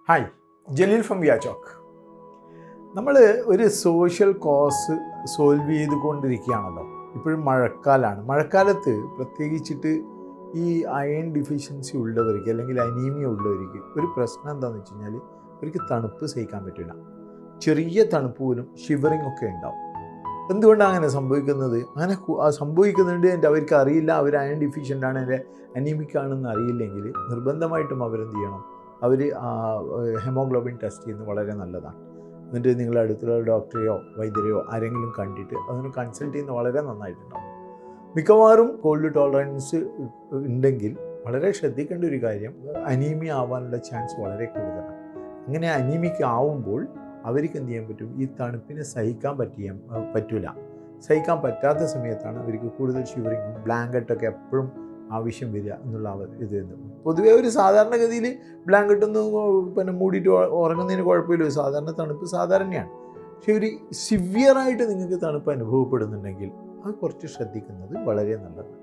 Hi, Jaleel from വ്യാചോക്ക്. നമ്മൾ ഒരു social cos solve ചെയ്തുകൊണ്ടിരിക്കുകയാണല്ലോ. ഇപ്പോഴും മഴക്കാലമാണ്. മഴക്കാലത്ത് പ്രത്യേകിച്ചിട്ട് ഈ അയൺ ഡിഫിഷ്യൻസി ഉള്ളവർക്ക് അല്ലെങ്കിൽ അനീമിയ ഉള്ളവർക്ക് ഒരു പ്രശ്നം എന്താണെന്ന് വെച്ച് കഴിഞ്ഞാൽ അവർക്ക് തണുപ്പ് സഹിക്കാൻ പറ്റില്ല. ചെറിയ തണുപ്പ് പോലും ഷിവറിങ് ഒക്കെ ഉണ്ടാവും. എന്തുകൊണ്ടാണ് അങ്ങനെ സംഭവിക്കുന്നത്? അങ്ങനെ സംഭവിക്കുന്നുണ്ട് അവർക്ക് അറിയില്ല. അവർ അയൺ ഡിഫിഷ്യൻ്റ് ആണ്, അനീമിക് ആണെന്ന് അറിയില്ലെങ്കിൽ നിർബന്ധമായിട്ടും അവരെന്ത് ചെയ്യണം? അവർ ഹെമോഗ്ലോബിൻ ടെസ്റ്റ് ചെയ്യുന്നത് വളരെ നല്ലതാണ്. എന്നിട്ട് നിങ്ങളുടെ അടുത്തുള്ള ഡോക്ടറെയോ വൈദ്യരെയോ ആരെങ്കിലും കണ്ടിട്ട് അതിന് കൺസൾട്ട് ചെയ്യുന്നത് വളരെ നന്നായിട്ടുണ്ടാവും. മിക്കവാറും കോൾഡ് ടോളറൻസ് ഉണ്ടെങ്കിൽ വളരെ ശ്രദ്ധിക്കേണ്ട ഒരു കാര്യം, അനീമിയ ആവാനുള്ള ചാൻസ് വളരെ കൂടുതലാണ്. അങ്ങനെ അനീമിക് ആവുമ്പോൾ അവർക്ക് എന്ത് ചെയ്യാൻ പറ്റും? ഈ തണുപ്പിനെ സഹിക്കാൻ പറ്റില്ല. സഹിക്കാൻ പറ്റാത്ത സമയത്താണ് അവർക്ക് കൂടുതൽ ഷിവറിങ്ങും ബ്ലാങ്കറ്റൊക്കെ എപ്പോഴും ആവശ്യം വരിക എന്നുള്ള ഇത്. പൊതുവേ ഒരു സാധാരണഗതിയിൽ ബ്ലാങ്കറ്റൊന്നും മൂടിയിട്ട് ഉറങ്ങുന്നതിന് കുഴപ്പമില്ല. സാധാരണ തണുപ്പ് സാധാരണയാണ്. പക്ഷേ ഒരു സിവിയറായിട്ട് നിങ്ങൾക്ക് തണുപ്പ് അനുഭവപ്പെടുന്നുണ്ടെങ്കിൽ അത് കുറച്ച് ശ്രദ്ധിക്കുന്നത് വളരെ നല്ലതാണ്.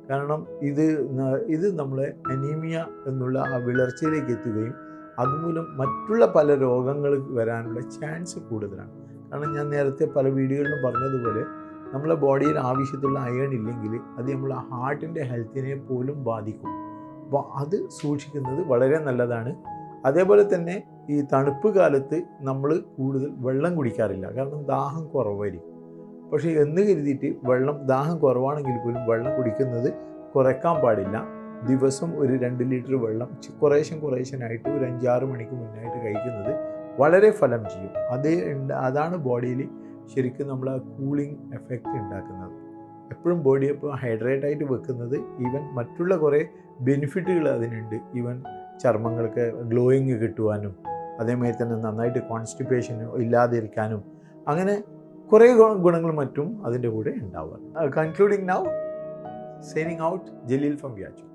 കാരണം ഇത് നമ്മളെ അനീമിയ എന്നുള്ള ആ വിളർച്ചയിലേക്ക് എത്തുകയും അതുമൂലം മറ്റുള്ള പല രോഗങ്ങൾ വരാനുള്ള ചാൻസ് കൂടുതലാണ്. കാരണം ഞാൻ നേരത്തെ പല വീഡിയോകളിലും പറഞ്ഞതുപോലെ നമ്മളെ ബോഡിയിൽ ആവശ്യത്തുള്ള അയൺ ഇല്ലെങ്കിൽ അത് നമ്മളെ ഹാർട്ടിൻ്റെ ഹെൽത്തിനെ പോലും ബാധിക്കും. അപ്പോൾ അത് സൂക്ഷിക്കുന്നത് വളരെ നല്ലതാണ്. അതേപോലെ തന്നെ ഈ തണുപ്പ് കാലത്ത് നമ്മൾ കൂടുതൽ വെള്ളം കുടിക്കാറില്ല, കാരണം ദാഹം കുറവായിരിക്കും. പക്ഷേ എന്ന് കരുതിയിട്ട് ദാഹം കുറവാണെങ്കിൽ പോലും വെള്ളം കുടിക്കുന്നത് കുറയ്ക്കാൻ പാടില്ല. ദിവസം ഒരു 2 ലിറ്റർ വെള്ളം കുറേശ്ശനായിട്ട് ഒരു 5-6 മണിക്ക് മുന്നായിട്ട് കഴിക്കുന്നത് വളരെ ഫലം ചെയ്യും. അതാണ് ബോഡിയിൽ ശരിക്കും നമ്മൾ ആ കൂളിംഗ് എഫക്റ്റ് ഉണ്ടാക്കുന്നത്. എപ്പോഴും ബോഡിയെ ഇപ്പോൾ ഹൈഡ്രേറ്റായിട്ട് വെക്കുന്നത്. ഈവൻ മറ്റുള്ള കുറേ ബെനിഫിറ്റുകൾ അതിനുണ്ട്. ഈവൻ ചർമ്മങ്ങൾക്ക് ഗ്ലോയിങ് കിട്ടുവാനും അതേമാതിരി തന്നെ നന്നായിട്ട് കോൺസ്റ്റിപ്പേഷൻ ഇല്ലാതിരിക്കാനും അങ്ങനെ കുറേ ഗുണങ്ങൾ മറ്റും അതിൻ്റെ കൂടെ ഉണ്ടാവുക. Concluding now, signing out, Jaleel from വ്യാചോക്ക്.